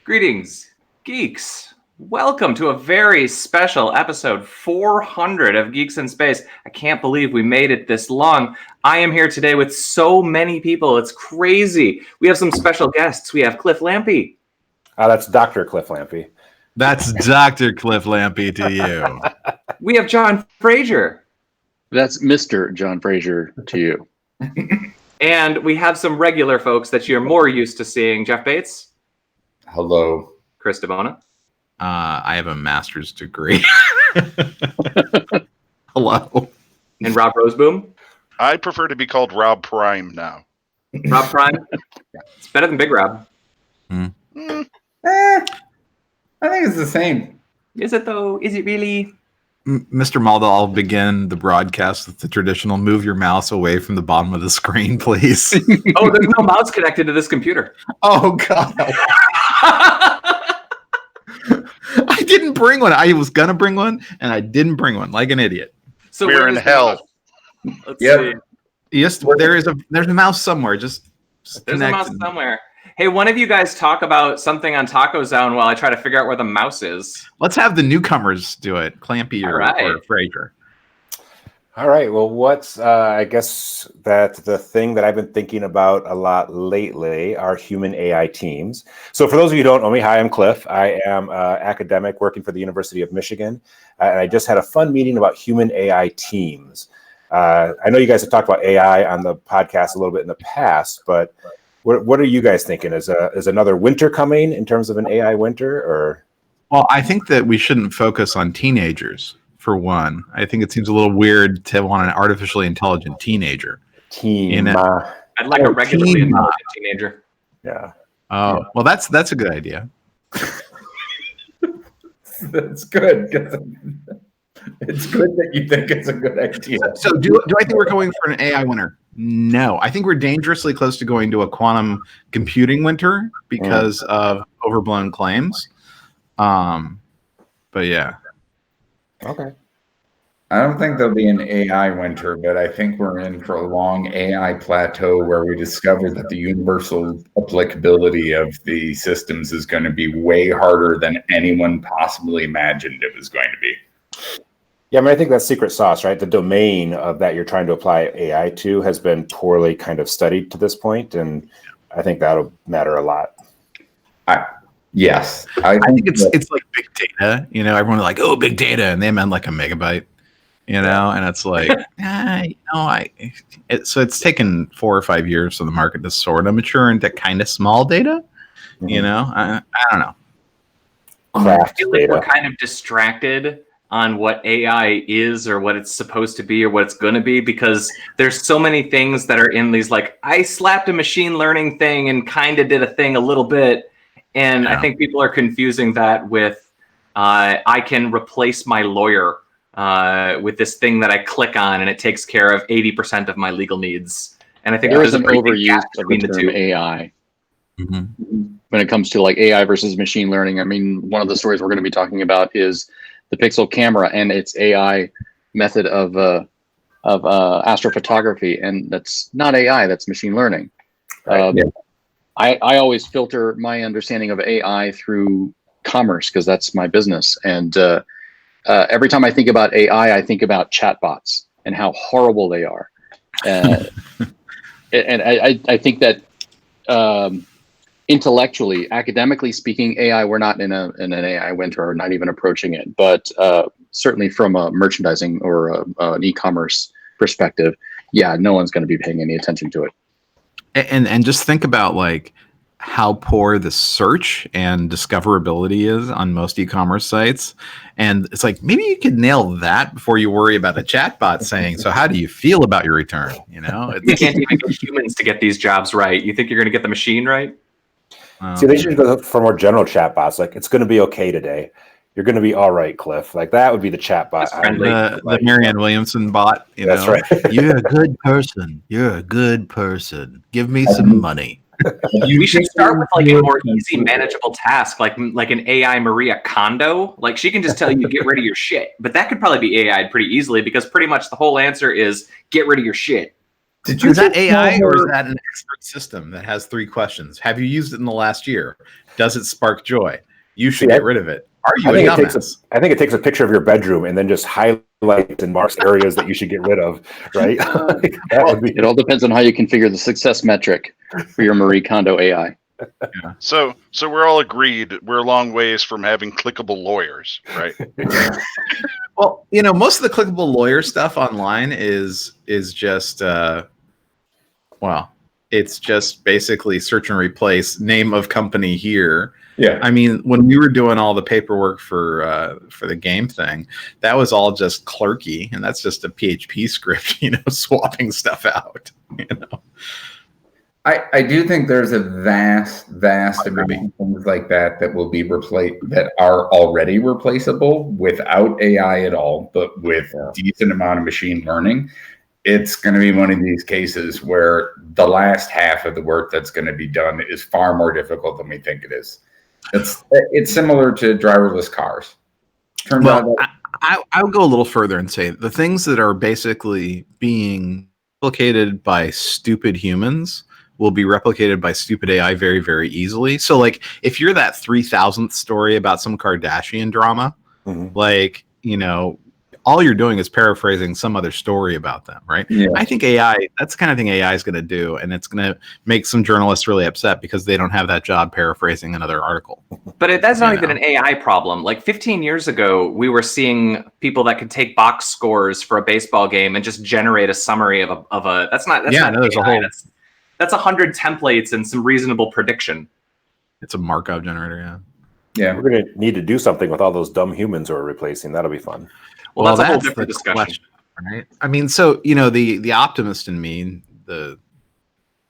Greetings, geeks. Welcome to a very special episode 400 of Geeks in Space. I can't believe we made it this long. I am here today with so many people. It's crazy. We have some special guests. We have Cliff Lampe. That's Dr. Cliff Lampe. That's Dr. Cliff Lampe to you. We have John Frazier. That's Mr. John Frazier to you. And we have some regular folks that you're more used to seeing. Jeff Bates. Hello. Chris DeBona. I have a master's degree. Hello. And Rob Roseboom. I prefer to be called Rob Prime now. Rob Prime. It's better than Big Rob. I think it's the same. Is it though? Is it really? Mr. Maldo, I'll begin the broadcast with the traditional move your mouse away from the bottom of the screen, please. Oh, there's no mouse connected to this computer. Oh, God. I didn't bring one. I was going to bring one, and I didn't bring one, like an idiot. So We're in hell. Let's Yep. see. Yes, there's a mouse somewhere. Just There's a mouse connected. somewhere. Hey, one of you guys talk about something on Taco Zone while I try to figure out where the mouse is. Let's have the newcomers do it. Clampy or, All right. or Frazier. All right. Well, what's I guess that the thing that I've been thinking about a lot lately are human AI teams. So for those of you who don't know me, hi, I'm Cliff. I am an academic working for the University of Michigan. And I just had a fun meeting about human AI teams. I know you guys have talked about AI on the podcast a little bit in the past, but what are you guys thinking? Is another winter coming in terms of an AI winter, or? Well, I think that we shouldn't focus on teenagers, for one. I think it seems a little weird to want an artificially intelligent teenager. Team. I'd like a regularly team. intelligent teenager. Yeah. Oh, well, that's a good idea. That's good. 'Cause it's good that you think it's a good idea. So do I think we're going for an AI winter? No. I think we're dangerously close to going to a quantum computing winter because of overblown claims. But yeah. Okay. I don't think there'll be an AI winter, but I think we're in for a long AI plateau where we discover that the universal applicability of the systems is going to be way harder than anyone possibly imagined it was going to be. Yeah, I mean, I think that's secret sauce, right? The domain of that you're trying to apply AI to has been poorly kind of studied to this point, and I think that'll matter a lot. Yes. I think it's like big data. You know, everyone's like, oh, big data, and they meant like a megabyte. You know, and it's like, so it's taken 4 or 5 years for the market to sort of mature into kind of small data. Mhm. You know, I don't know. I feel like we're kind of distracted on what AI is or what it's supposed to be or what it's going to be, because there's so many things that are in these, like, I slapped a machine learning thing and kind of did a thing a little bit. And Yeah. I think people are confusing that with I can replace my lawyer with this thing that I click on and it takes care of 80% of my legal needs. And I think There there's is an pretty big overuse gap of the between the term two. AI Mm-hmm. when it comes to like AI versus machine learning. I mean, one of the stories we're going to be talking about is the Pixel camera and its AI method of astrophotography, and that's not AI, that's machine learning. Right. I always filter my understanding of AI through commerce because that's my business, and every time I think about AI, I think about chatbots and how horrible they are. And I think that intellectually, academically speaking, AI, we're not in an AI winter or not even approaching it. But certainly from a merchandising or an e-commerce perspective, yeah, no one's going to be paying any attention to it. And just think about like how poor the search and discoverability is on most e-commerce sites. And it's like, maybe you could nail that before you worry about a chatbot saying, so how do you feel about your return? You know, You can't even get humans to get these jobs right. You think you're going to get the machine right? See, they should go for more general chatbots. Like, it's going to be okay today. You're going to be all right, Cliff. Like, that would be the chatbot. That's friendly. the Marianne Williamson bot. You That's know? right. You're a good person. You're a good person. Give me some money. We should start with like a more easy, manageable task, like an AI Maria Kondo. Like, she can just tell you get rid of your shit, but that could probably be AI'd pretty easily because pretty much the whole answer is get rid of your shit. Did you Is that just AI tell or is her- that an expert system that has 3 questions? Have you used it in the last year? Does it spark joy? You should get rid of it. Are you a dumbass? I think it takes a picture of your bedroom and then just highlights and marks areas that you should get rid of, right? That would be. It all depends on how you configure the success metric for your Marie Kondo AI. So we're all agreed we're a long ways from having clickable lawyers, right? Well, most of the clickable lawyer stuff online is just it's just basically search and replace name of company here. Yeah. I mean, when we were doing all the paperwork for the game thing, that was all just clerky, and that's just a PHP script, swapping stuff out. I do think there's a vast amount of things like that will be replaced, that are already replaceable without AI at all, but with a decent amount of machine learning. It's going to be one of these cases where the last half of the work that's going to be done is far more difficult than we think it is. It's similar to driverless cars. Turns out that I would go a little further and say the things that are basically being replicated by stupid humans will be replicated by stupid AI very, very easily. So, like, if you're that 3,000th story about some Kardashian drama, all you're doing is paraphrasing some other story about them, right? Yeah. I think that's the kind of thing AI is going to do, and it's going to make some journalists really upset because they don't have that job paraphrasing another article. But that's not even an AI problem. Like 15 years ago, we were seeing people that could take box scores for a baseball game and just generate a summary of a. That's not there's AI. a whole. That's 100 templates and some reasonable prediction. It's a Markov generator, yeah. We're going to need to do something with all those dumb humans we're replacing. That'll be fun. Well, that's a whole different discussion. Question, right? I mean, so, the optimist in me, the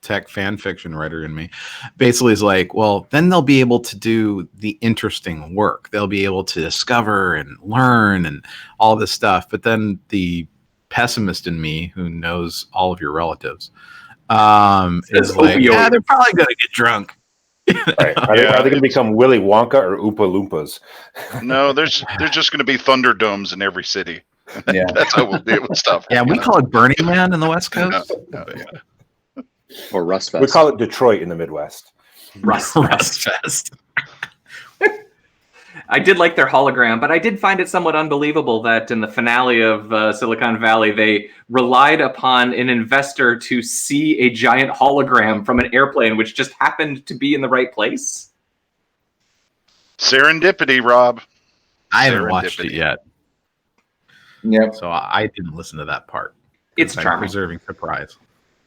tech fan fiction writer in me, basically is like, well, then they'll be able to do the interesting work. They'll be able to discover and learn and all this stuff. But then the pessimist in me, who knows all of your relatives, is like, they're probably going to get drunk. Right. Are they going to become Willy Wonka or Oompa Loompas? No, there's just going to be Thunderdomes in every city. Yeah. That's how we'll deal with stuff. Yeah, we call it Burning Man in the West Coast. Or Rust Fest. We call it Detroit in the Midwest. Rust Fest. I did like their hologram, but I did find it somewhat unbelievable that in the finale of Silicon Valley, they relied upon an investor to see a giant hologram from an airplane, which just happened to be in the right place. Serendipity, Rob. I haven't watched it yet. Yep. So I didn't listen to that part. It's charming. Preserving surprise.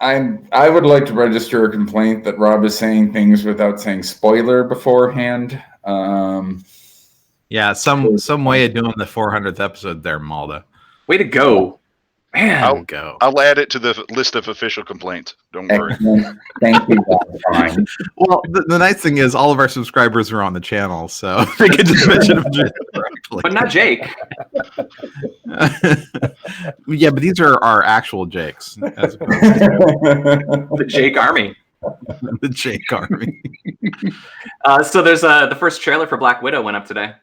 I would like to register a complaint that Rob is saying things without saying spoiler beforehand. Yeah, some way of doing the 400th episode there, Malda. Way to go. Man. I'll add it to the list of official complaints. Don't worry. Thank you. Fine. Well, the nice thing is all of our subscribers are on the channel, so they can just mention them directly. But not Jake. Yeah, but these are our actual Jakes. As The Jake Army. The Jake Army. So there's the first trailer for Black Widow went up today.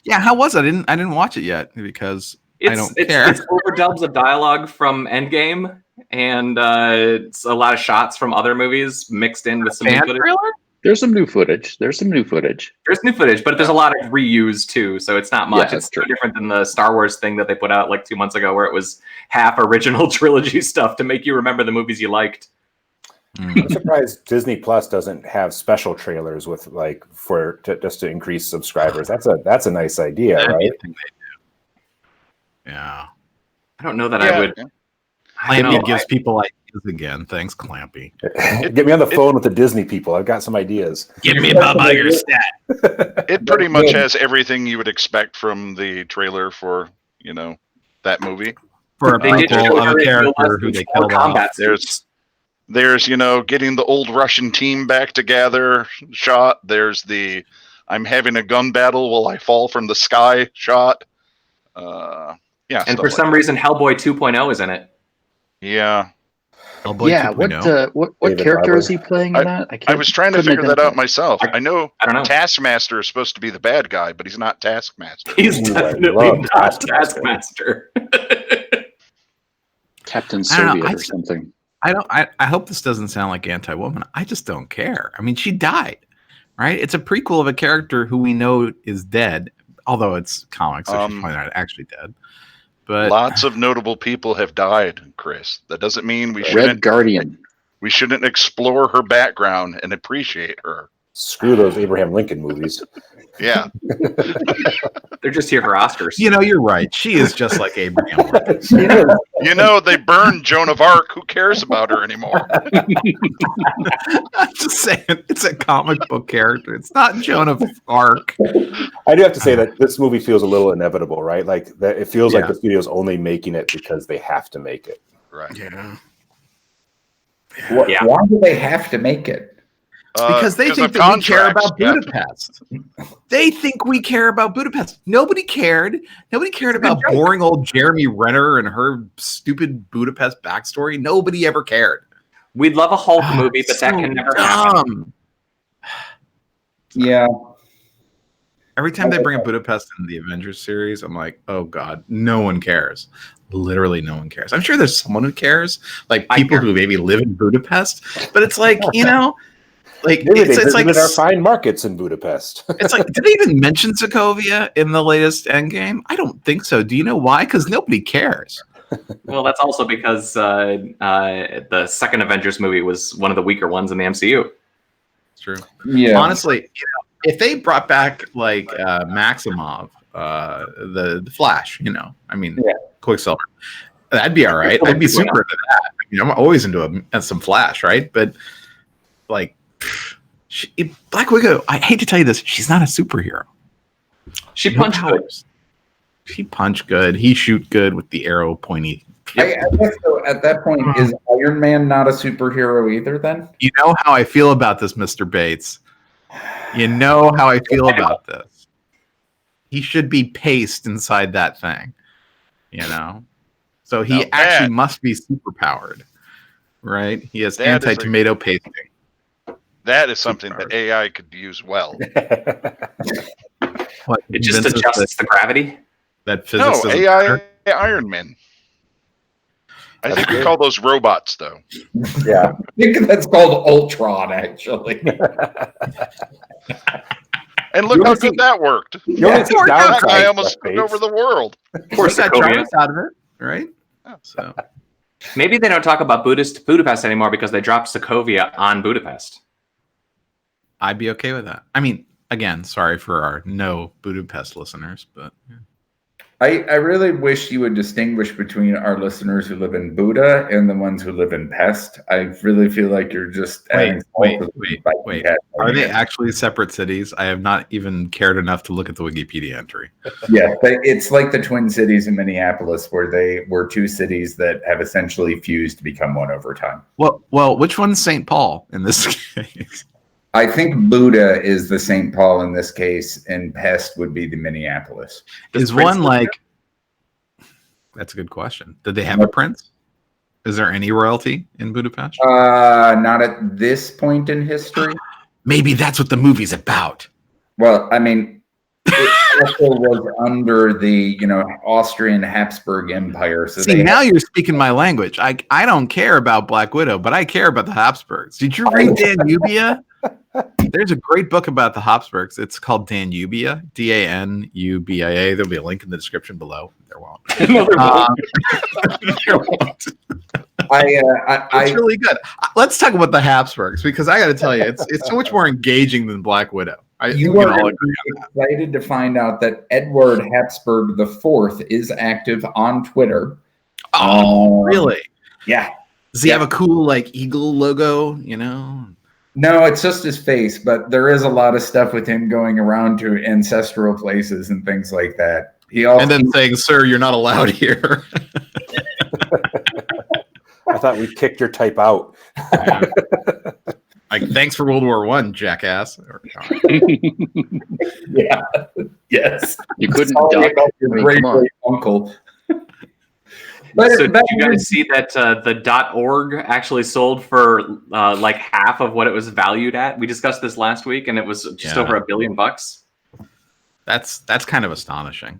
Yeah, how was it? I didn't watch it yet because I don't care. It's overdubs of dialogue from Endgame, and it's a lot of shots from other movies mixed in with some new footage. There's some new footage. There's new footage, but there's a lot of reuse too, so it's not much. Yeah, it's different than the Star Wars thing that they put out like 2 months ago, where it was half original trilogy stuff to make you remember the movies you liked. I'm surprised Disney Plus doesn't have special trailers with just to increase subscribers. That's a nice idea, right? Yeah. I don't know that I would. Clampy gives people ideas again. Thanks, Clampy. Get me on the phone with the Disney people. I've got some ideas. Give me about your stat. It pretty much has everything you would expect from the trailer for, that movie. For a prequel of a character who they killed off. There's getting the old Russian team back together shot. There's the I'm having a gun battle while I fall from the sky shot. And for some reason, Hellboy 2.0 is in it. Yeah. Hellboy 2.0. What character is he playing in that? I was trying to figure that out myself. I don't know. Taskmaster is supposed to be the bad guy, but he's not Taskmaster. He's definitely not Taskmaster. Captain Soviet or something. I hope this doesn't sound like anti-woman. I just don't care. I mean, she died, right? It's a prequel of a character who we know is dead, although it's comics, so she's probably not actually dead. But lots of notable people have died, Chris. That doesn't mean we Red shouldn't. Guardian. We shouldn't explore her background and appreciate her. Screw those Abraham Lincoln movies. Yeah. They're just here for Oscars. you know, you're right. She is just like Abraham Lincoln. You know, they burned Joan of Arc. Who cares about her anymore? I'm just saying, it's a comic book character. It's not Joan of Arc. I do have to say that this movie feels a little inevitable, right? Like that, it feels like the studio's only making it because they have to make it. Right. Yeah. Why do they have to make it? Because they think that we care about Budapest. They think we care about Budapest. Nobody cared. Nobody cared about boring old Jeremy Renner and her stupid Budapest backstory. Nobody ever cared. We'd love a Hulk movie, but that can never happen. Yeah. Every time they bring up Budapest in the Avengers series, I'm like, oh God, no one cares. Literally no one cares. I'm sure there's someone who cares, like people who maybe live in Budapest, but it's like, you know, like it's like our fine markets in Budapest. It's like, did they even mention Sokovia in the latest Endgame? I don't think so. Do you know why? Because nobody cares. Well, that's also because the second Avengers movie was one of the weaker ones in the MCU. It's true. Yeah. Honestly, you know, if they brought back like Maximov, the Flash, you know, I mean, Quicksilver, that'd be all right. I'd be super into that. You know, I'm always into some Flash, right? But like, Black Widow, I hate to tell you this, she's not a superhero. She punched good. She punched good. He shoot good with the arrow pointy. I guess so. At that point, is Iron Man not a superhero either? Then you know how I feel about this, Mr. Bates. You know how I feel about this. He should be pasted inside that thing. You know, so he actually must be superpowered, right? He has anti-tomato pasting. That is something that AI could use well. What, it just adjusts the gravity? That physics no, AI Iron Man. I think we call those robots, though. Yeah. I think that's called Ultron, actually. And look how good that worked. That guy almost took over the world. Of course, that Jarvis out of it, right? So maybe they don't talk about Budapest anymore because they dropped Sokovia on Budapest. I'd be okay with that. I mean, again, sorry for our no Budapest listeners, but I really wish you would distinguish between our listeners who live in Buda and the ones who live in Pest. I really feel like you're just wait. Are they actually separate cities? I have not even cared enough to look at the Wikipedia entry. Yeah, it's like the Twin Cities in Minneapolis, where they were two cities that have essentially fused to become one over time. Well, which one's St. Paul in this case? I think Buda is the St. Paul in this case, and Pest would be the Minneapolis. Is one like? That's a good question. Did they have a prince? Is there any royalty in Budapest? Not at this point in history. Maybe that's what the movie's about. Well, I mean, it also was under the Austrian Habsburg Empire. So now you're speaking my language. I don't care about Black Widow, but I care about the Habsburgs. Did you read Danubia? There's a great book about the Habsburgs. It's called Danubia, Danubia. There'll be a link in the description below. There won't. There won't. It's really good. Let's talk about the Habsburgs, because I got to tell you, it's so much more engaging than Black Widow. You are excited to find out that Edward Habsburg IV is active on Twitter. Oh, really? Yeah. Does he have a cool eagle logo? No, it's just his face, but there is a lot of stuff with him going around to ancestral places and things like that. And then saying, "Sir, you're not allowed here." I thought we kicked your type out. Yeah. Thanks for World War I, jackass. Yeah. Yes. You couldn't duck your great uncle. So did you guys see that the .org actually sold for half of what it was valued at? We discussed this last week, and it was just over $1 billion. That's kind of astonishing.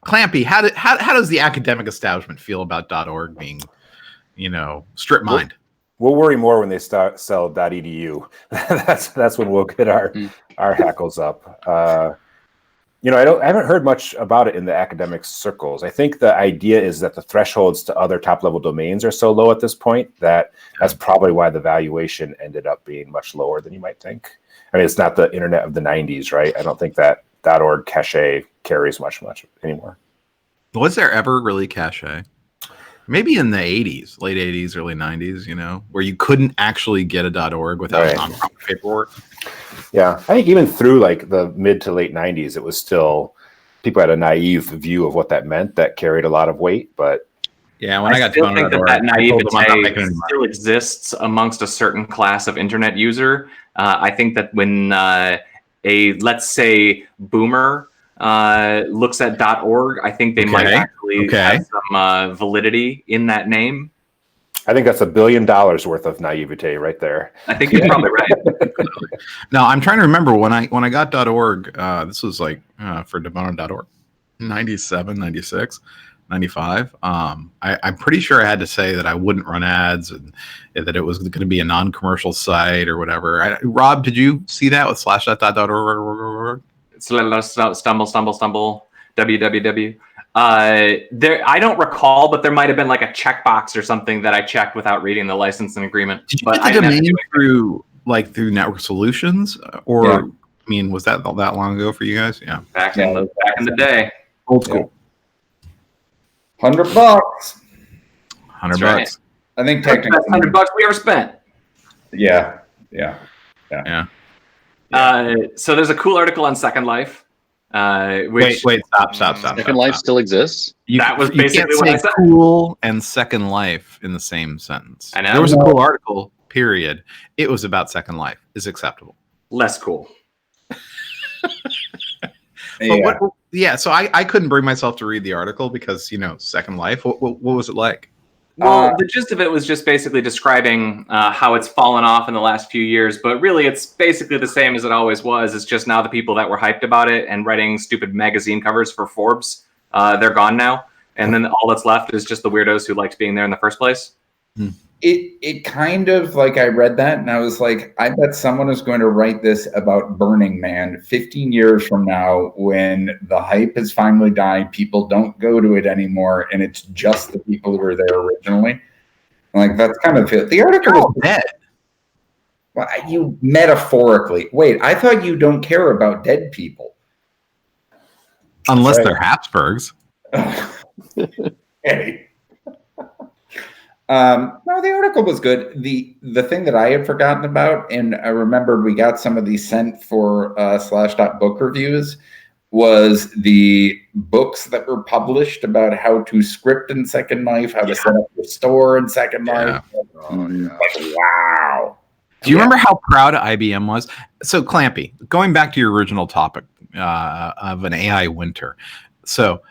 Clampy, how does the academic establishment feel about .org being strip mined. We'll worry more when they start sell .edu. that's when we'll get our hackles up. I haven't heard much about it in the academic circles. I think the idea is that the thresholds to other top level domains are so low at this point that that's probably why the valuation ended up being much lower than you might think. I mean, it's not the internet of the 90s, right? I don't think that .org cache carries much anymore. Was there ever really cache? Maybe in the 80s, late 80s, early 90s, where you couldn't actually get a .org without nonprofit paperwork. Yeah, I think even through like the mid to late 90s, it was still, people had a naive view of what that meant that carried a lot of weight. But yeah, when I got still think that naivete still exists amongst a certain class of internet user. I think that when let's say, boomer looks at .org, I think they might actually have some validity in that name. I think that's $1 billion worth of naivete right there. I think you're probably right. Now, I'm trying to remember when I got .org, this was like for Debono.org, 97, 96, 95. I'm pretty sure I had to say that I wouldn't run ads and that it was going to be a non-commercial site or whatever. Rob, did you see that with /.org? Stumble, www. I don't recall, but there might have been like a checkbox or something that I checked without reading the license and agreement. Did you get the domain through Network Solutions, or I mean, was that long ago for you guys? Yeah, back in the day, old school. $100. $100. Right. I think technically $100 we ever spent. Yeah. So there's a cool article on Second Life. Wait, stop. Second Life still exists? That was basically what I said. Cool and Second Life in the same sentence. I know. There was a cool article, period. It was about Second Life. Is acceptable. Less cool. So I couldn't bring myself to read the article because, Second Life. What was it like? Well, the gist of it was just basically describing how it's fallen off in the last few years, but really it's basically the same as it always was. It's just now the people that were hyped about it and writing stupid magazine covers for Forbes, they're gone now. And then all that's left is just the weirdos who liked being there in the first place. It kind of, like, I read that and I was like, I bet someone is going to write this about Burning Man 15 years from now when the hype has finally died, people don't go to it anymore, and it's just the people who were there originally. Like, that's kind of it. The article was dead. Well, you metaphorically. Wait, I thought you don't care about dead people. Unless they're Habsburgs. Hey. No, the article was good. The thing that I had forgotten about, and I remembered we got some of these sent for /book reviews, was the books that were published about how to script in Second Life, how to set up your store in Second Life. Wow. Do you remember how proud IBM was? So, Clampy, going back to your original topic of an AI winter. So,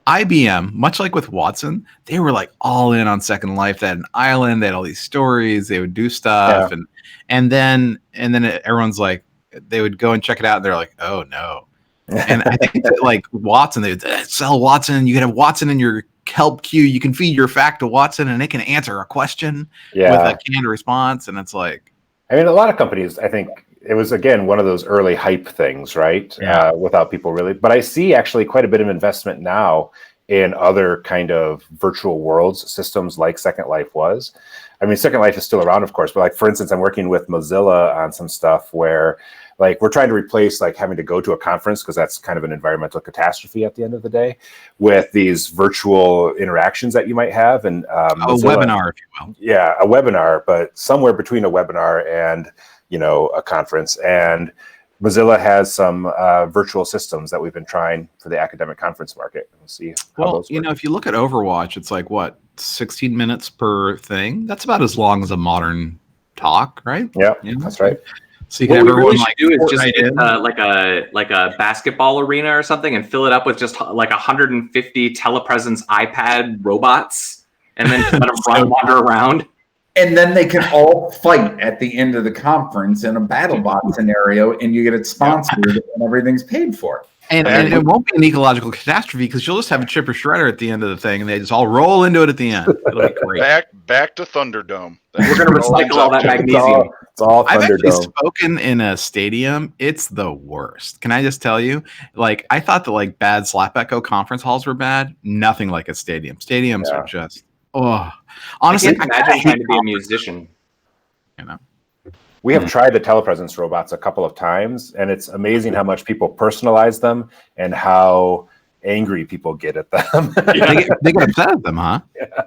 IBM, much like with Watson, they were like all in on Second Life. They had an island, they had all these stories, they would do stuff, and then everyone's like, they would go and check it out, and they're like, oh no. And I think that, like, Watson, they would sell Watson. You can have Watson in your help queue. You can feed your fact to Watson, and it can answer a question with a canned response. And it's like, I mean, a lot of companies, I think it was, again, one of those early hype things, right? Without people really. But I see actually quite a bit of investment now in other kind of virtual worlds systems like Second Life was. I mean, Second Life is still around, of course, but like, for instance, I'm working with Mozilla on some stuff where, like, we're trying to replace like having to go to a conference, because that's kind of an environmental catastrophe at the end of the day, with these virtual interactions that you might have. And a webinar, if you will. Yeah, a webinar, but somewhere between a webinar and, a conference. And Mozilla has some virtual systems that we've been trying for the academic conference market. We'll see how those work. If you look at Overwatch, it's like, what, 16 minutes per thing? That's about as long as a modern talk, right? Yeah, that's right. So you can what we really should do is just get like a basketball arena or something and fill it up with just like 150 telepresence iPad robots, and then just let them wander around. And then they can all fight at the end of the conference in a BattleBot scenario, and you get it sponsored and everything's paid for. And it won't be an ecological catastrophe because you'll just have a chipper shredder at the end of the thing, and they just all roll into it at the end. It'll be great. Back to Thunderdome. We're going to recycle all that magnesium. It's all I've actually Thunderdome. spoken in a stadium. It's the worst. Can I just tell you? Like, I thought that like bad Slap Echo conference halls were bad. Nothing like a stadium. Stadiums are just honestly. I can't imagine trying to be a musician. You know. We have tried the telepresence robots a couple of times, and it's amazing how much people personalize them and how angry people get at them. They get upset at them, huh? Yeah.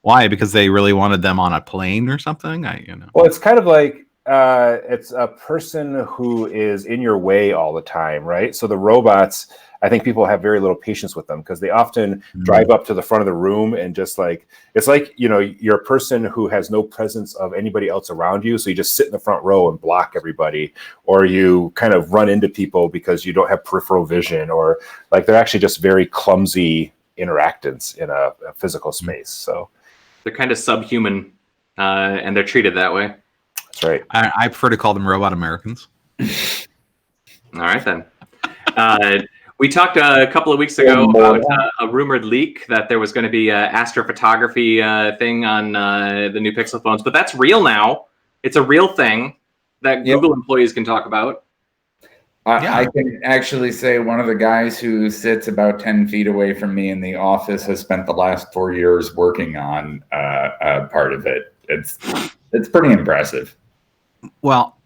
Why? Because they really wanted them on a plane or something? Well, it's kind of like it's a person who is in your way all the time, right? So the robots, I think people have very little patience with them because they often drive up to the front of the room and just like, it's like, you're a person who has no presence of anybody else around you. So you just sit in the front row and block everybody, or you kind of run into people because you don't have peripheral vision, or like they're actually just very clumsy interactants in a physical space. So they're kind of subhuman and they're treated that way. That's right. I prefer to call them robot Americans. All right, then. We talked a couple of weeks ago about a rumored leak that there was going to be an astrophotography thing on the new Pixel phones, but that's real now. It's a real thing that Google employees can talk about. I can actually say one of the guys who sits about 10 feet away from me in the office has spent the last 4 years working on part of it. It's pretty impressive. Well,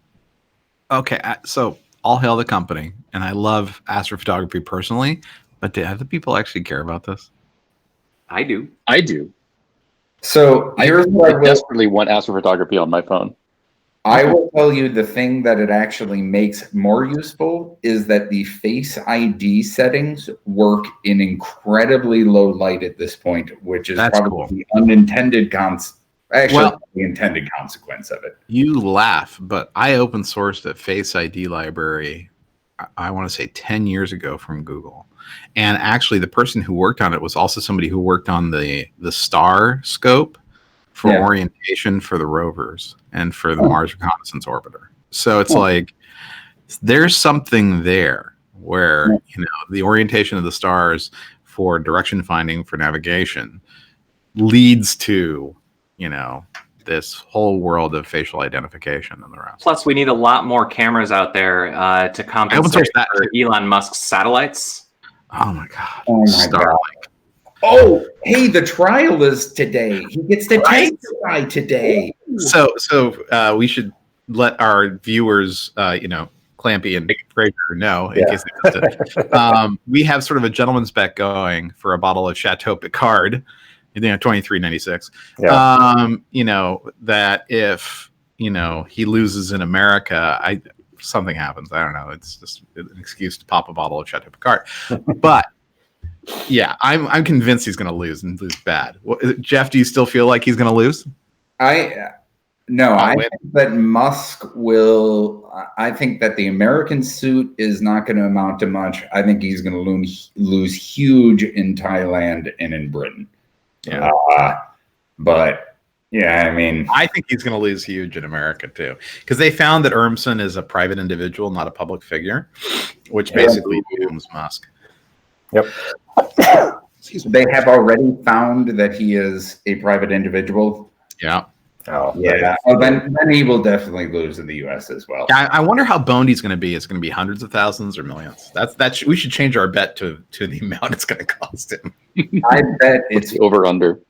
okay, so all hail the company, and I love astrophotography personally, but do other people actually care about this? I do. So I desperately want astrophotography on my phone. I will tell you the thing that it actually makes more useful is that the Face ID settings work in incredibly low light at this point, which is probably the unintended the intended consequence of it. You laugh, but I open sourced a Face ID library, I want to say 10 years ago from Google. And actually the person who worked on it was also somebody who worked on the star scope for orientation for the rovers and for the Mars Reconnaissance Orbiter. So it's like there's something there where the orientation of the stars for direction finding, for navigation, leads to this whole world of facial identification and the rest. Plus, we need a lot more cameras out there to compensate for Elon Musk's satellites. Oh my God! Oh my God! Oh, hey, the trial is today. He gets to testify today. So we should let our viewers, Clampy and Frazier know in case they missed it. We have sort of a gentleman's bet going for a bottle of Chateau Picard. $23.96. That if he loses in America, something happens. I don't know. It's just an excuse to pop a bottle of Chateau Picard. But yeah, I'm convinced he's going to lose and lose bad. Jeff, do you still feel like he's going to lose? I think that Musk will. I think that the American suit is not going to amount to much. I think he's going to lose huge in Thailand and in Britain. Yeah. But yeah, I mean, I think he's going to lose huge in America too, because they found that Urmson is a private individual, not a public figure, which basically dooms Musk. Yep. They have already found that he is a private individual. Yeah. Oh, yeah. Well, then he will definitely lose in the U.S. as well. I wonder how boned he's going to be. It's going to be hundreds of thousands or millions. We should change our bet to the amount it's going to cost him. I bet it's over under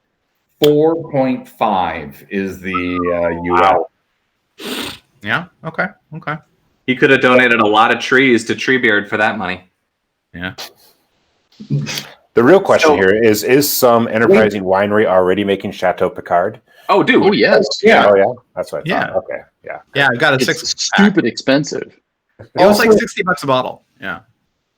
4.5 is the U.S. Yeah. Okay. He could have donated a lot of trees to Treebeard for that money. Yeah. The real question here is some enterprising winery already making Chateau Picard? Oh, dude. Oh, yes. Yeah. Oh, yeah. That's what I thought. Okay. Yeah. Yeah, I've got a It's stupid expensive. It was like $60 a bottle. Yeah.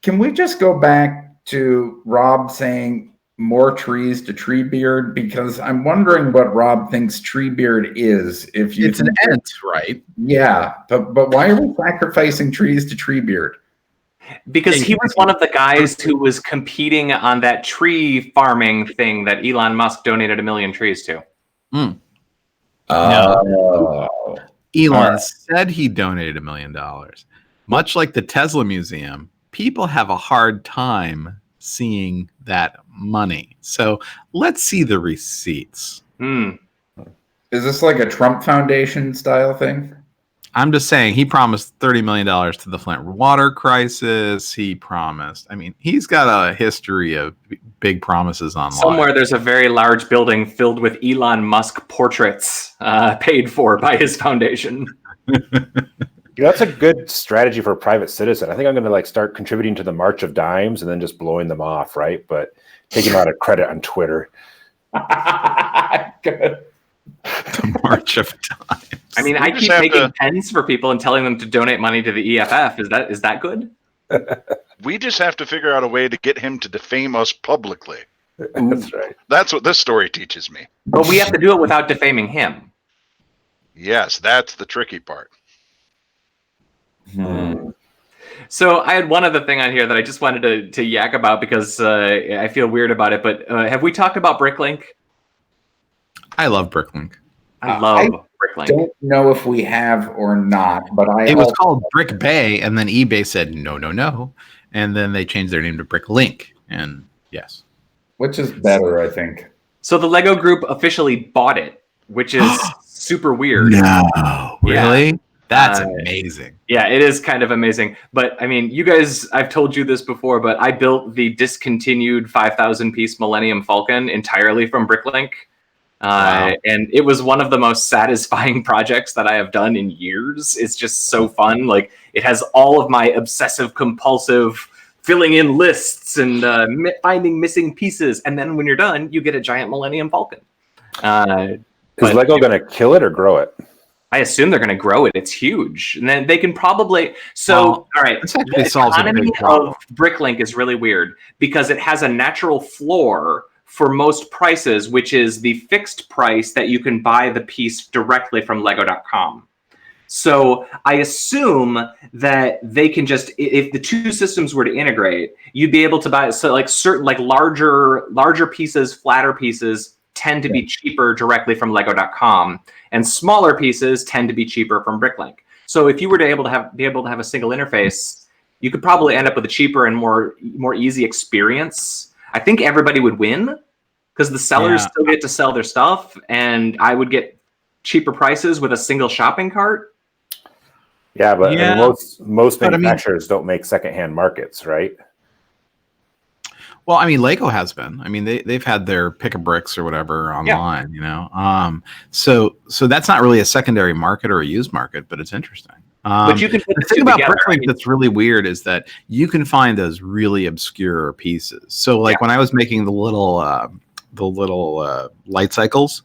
Can we just go back to Rob saying more trees to Treebeard? Because I'm wondering what Rob thinks Treebeard is. It's an ent, right? Yeah, but why are we sacrificing trees to Treebeard? Because he was one of the guys who was competing on that tree farming thing that Elon Musk donated 1 million trees to. Oh. Elon right. said he donated $1 million. Much like the Tesla Museum, people have a hard time seeing that money. So let's see the receipts. Hmm. Is this like a Trump Foundation style thing? I'm just saying he promised $30 million to the Flint water crisis. He promised. I mean, he's got a history of big promises online. Somewhere there's a very large building filled with Elon Musk portraits paid for by his foundation. That's a good strategy for a private citizen. I think I'm going to like start contributing to the March of Dimes and then just blowing them off, right? But taking a lot of credit on Twitter. Good. The March of Dimes. I mean, I keep making pens for people and telling them to donate money to the EFF. Is that good? We just have to figure out a way to get him to defame us publicly. That's right. That's what this story teaches me. But we have to do it without defaming him. Yes, that's the tricky part. So I had one other thing on here that I just wanted to yak about because I feel weird about it. But have we talked about Bricklink? I love Bricklink. I love Bricklink. Don't know if we have or not, but it was called Brick Bay, and then eBay said no, and then they changed their name to Bricklink. And yes, which is better, I think. So the Lego Group officially bought it, which is super weird. No, really? Yeah. That's amazing. Yeah, it is kind of amazing. But I mean, you guys, I've told you this before, but I built the discontinued 5,000 piece Millennium Falcon entirely from Bricklink. Wow. And it was one of the most satisfying projects that I have done in years. It's just so fun. Like, it has all of my obsessive compulsive filling in lists and finding missing pieces. And then when you're done, you get a giant Millennium Falcon. Is Lego going to kill it or grow it? I assume they're going to grow it. It's huge. And then they can probably... So, all right. The economy of Bricklink is really weird because it has a natural floor for most prices, which is the fixed price that you can buy the piece directly from Lego.com. So I assume that they can just, if the two systems were to integrate, you'd be able to buy, so like certain, like larger pieces, flatter pieces tend to be cheaper directly from Lego.com, and smaller pieces tend to be cheaper from Bricklink. So if you were to be able to have a single interface, you could probably end up with a cheaper and more easy experience. I think everybody would win because the sellers still get to sell their stuff, and I would get cheaper prices with a single shopping cart. Yeah, but most manufacturers don't make secondhand markets, right? Well, I mean, Lego has been. I mean, they've had their pick of bricks or whatever online, you know. So that's not really a secondary market or a used market, but it's interesting. But you can put the thing about Bricklink that's really weird is that you can find those really obscure pieces. So, like when I was making the little light cycles,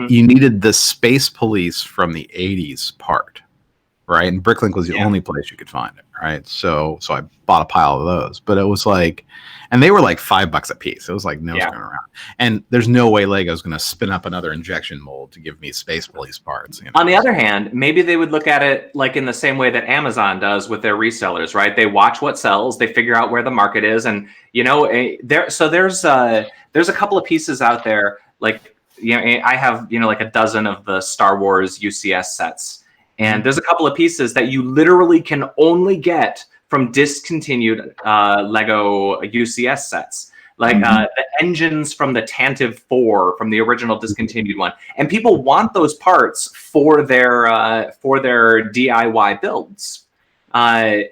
you needed the Space Police from the '80s part, right? And Bricklink was the only place you could find it, right? So I bought a pile of those, but it was like, and they were like $5 a piece. It was like no going around. And there's no way Lego's going to spin up another injection mold to give me Space Police parts. You know? On the other hand, maybe they would look at it like in the same way that Amazon does with their resellers, right? They watch what sells, they figure out where the market is, and you know, there's a couple of pieces out there, like, you know, I have, you know, like a dozen of the Star Wars UCS sets, and there's a couple of pieces that you literally can only get from discontinued Lego UCS sets, like the engines from the Tantive 4 from the original discontinued one, and people want those parts for their DIY builds. We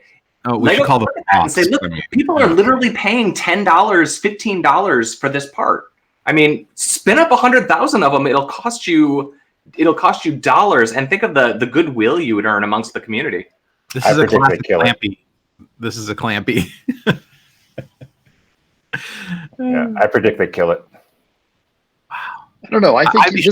should call them and say, look, people are literally paying $10, $15 for this part. I mean, spin up 100,000 of them; it'll cost you dollars, and think of the goodwill you would earn amongst the community. This is a classic Lampe. This is a Lampe. Yeah, I predict they kill it. Wow. I don't know. I think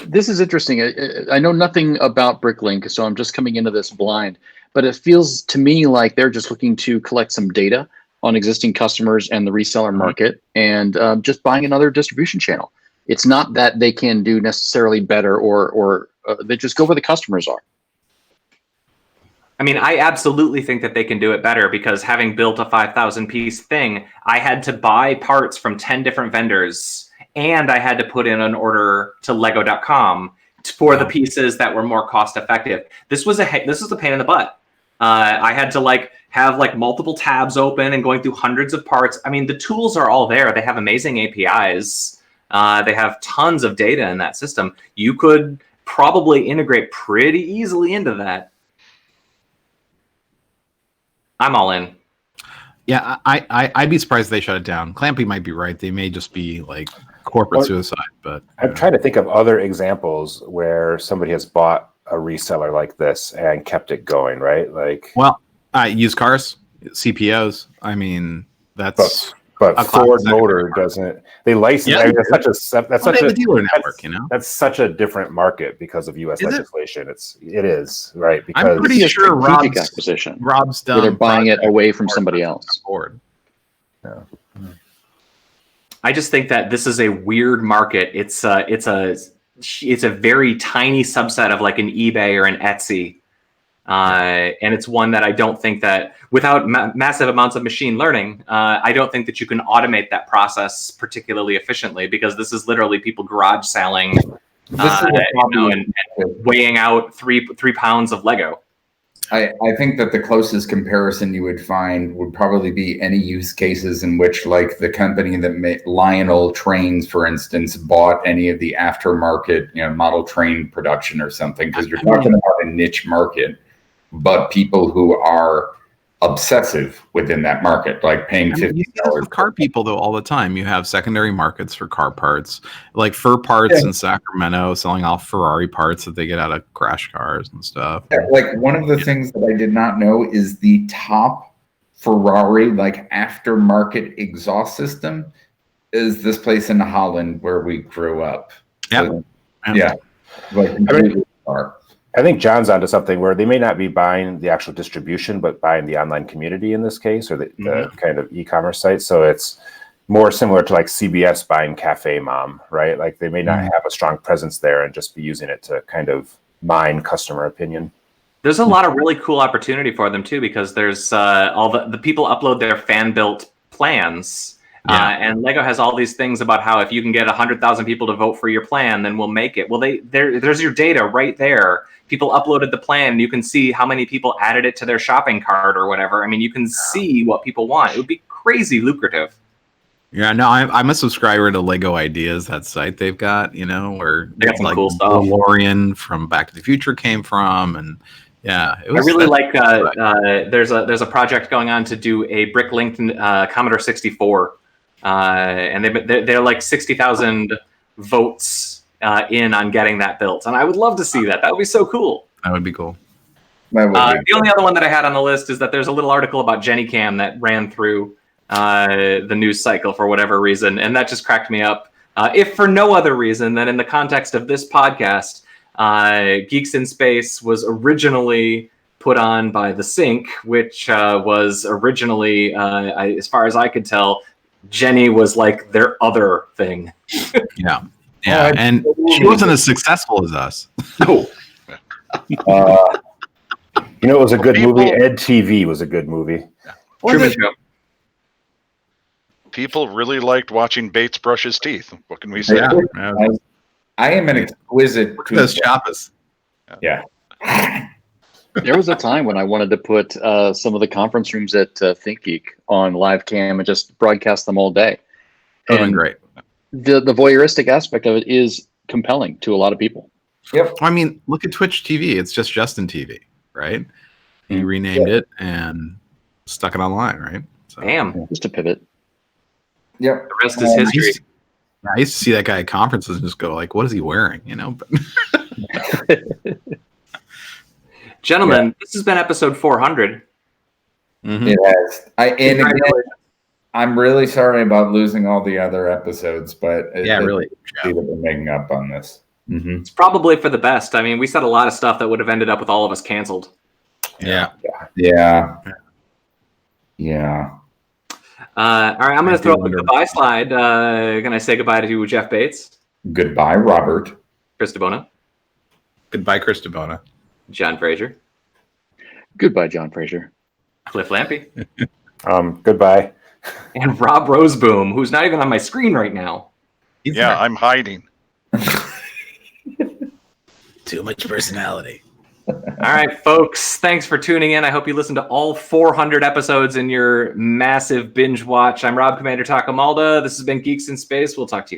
this is interesting. I know nothing about Bricklink, so I'm just coming into this blind. But it feels to me like they're just looking to collect some data on existing customers and the reseller market, and just buying another distribution channel. It's not that they can do necessarily better, or they just go where the customers are. I mean, I absolutely think that they can do it better because having built a 5,000 piece thing, I had to buy parts from 10 different vendors and I had to put in an order to Lego.com for the pieces that were more cost effective. This was a pain in the butt. I had to like have like multiple tabs open and going through hundreds of parts. I mean, the tools are all there. They have amazing APIs. They have tons of data in that system. You could probably integrate pretty easily into that. I'm all in. Yeah, I'd be surprised if they shut it down. Clampy might be right. They may just be like corporate suicide. But I'm trying to think of other examples where somebody has bought a reseller like this and kept it going, right? Like, well, used cars, CPOs. I mean, that's but Ford Motor doesn't. They license. Yeah, I mean, that's such a dealer network. You know, that's such a different market because of U.S. legislation. It is right. Because I'm pretty sure Rob's acquisition. Rob's done. Where they're buying it away from somebody else. Ford. Yeah. I just think that this is a weird market. It's a very tiny subset of like an eBay or an Etsy. And it's one that I don't think that without massive amounts of machine learning, I don't think that you can automate that process particularly efficiently, because this is literally people garage selling, and weighing out three pounds of Lego. I think that the closest comparison you would find would probably be any use cases in which, like, the company that made Lionel trains, for instance, bought any of the aftermarket, model train production or something, because you're talking about a niche market, but people who are obsessive within that market, like paying $50. You see this with car people though all the time. You have secondary markets for car parts, like Fur Parts in Sacramento selling off Ferrari parts that they get out of crash cars and stuff. Yeah, like one of the things that I did not know is the top Ferrari like aftermarket exhaust system is this place in Holland where we grew up. Yeah. Like completely far. I think John's onto something where they may not be buying the actual distribution, but buying the online community in this case, or the kind of e-commerce site. So it's more similar to like CBS buying Cafe Mom, right? Like they may not have a strong presence there and just be using it to kind of mine customer opinion. There's a lot of really cool opportunity for them too, because there's all the people upload their fan-built plans. And Lego has all these things about how if you can get 100,000 people to vote for your plan, then we'll make it. Well, there's your data right there. People uploaded the plan, and you can see how many people added it to their shopping cart or whatever. I mean, you can see what people want. It would be crazy lucrative. Yeah, no, I'm a subscriber to Lego Ideas, that site they've got, where they got some like cool stuff. DeLorean from Back to the Future came from, and yeah, I really like. There's a project going on to do a Bricklink Commodore 64. And they're like 60,000 votes in on getting that built, and I would love to see that. That would be so cool. That would be cool. The only other one that I had on the list is that there's a little article about JennyCam that ran through the news cycle for whatever reason, and that just cracked me up. If for no other reason than in the context of this podcast, Geeks in Space was originally put on by The Sync, which was originally, as far as I could tell, Jenny was like their other thing. Yeah. And she wasn't as successful as us. No. It was a good movie. Ed TV was a good movie. Truman Show. People really liked watching Bates brush his teeth. What can we say? Yeah. I am an exquisite. Look at those choppas. Yeah. There was a time when I wanted to put some of the conference rooms at ThinkGeek on live cam and just broadcast them all day. And great. The voyeuristic aspect of it is compelling to a lot of people. Yep. I mean, look at Twitch TV. It's just Justin TV, right? He renamed it and stuck it online, right? So, Damn. Just a pivot. Yep. The rest is history. I used to see that guy at conferences and just go like, what is he wearing? But Gentlemen, this has been episode 400. It has. And again, I'm really sorry about losing all the other episodes, but really, that we're making up on this. It's probably for the best. I mean, we said a lot of stuff that would have ended up with all of us canceled. Yeah. All right, I'm going to throw up a goodbye slide. Can I say goodbye to Jeff Bates? Goodbye, Robert. Chris DeBona. Goodbye, Chris DeBona. John Frazier. Goodbye, John Frazier. Cliff Lampe. Goodbye. And Rob Roseboom, who's not even on my screen right now. Yeah, I'm hiding. Too much personality. All right, folks. Thanks for tuning in. I hope you listened to all 400 episodes in your massive binge watch. I'm Rob Commander Takamalda. This has been Geeks in Space. We'll talk to you guys.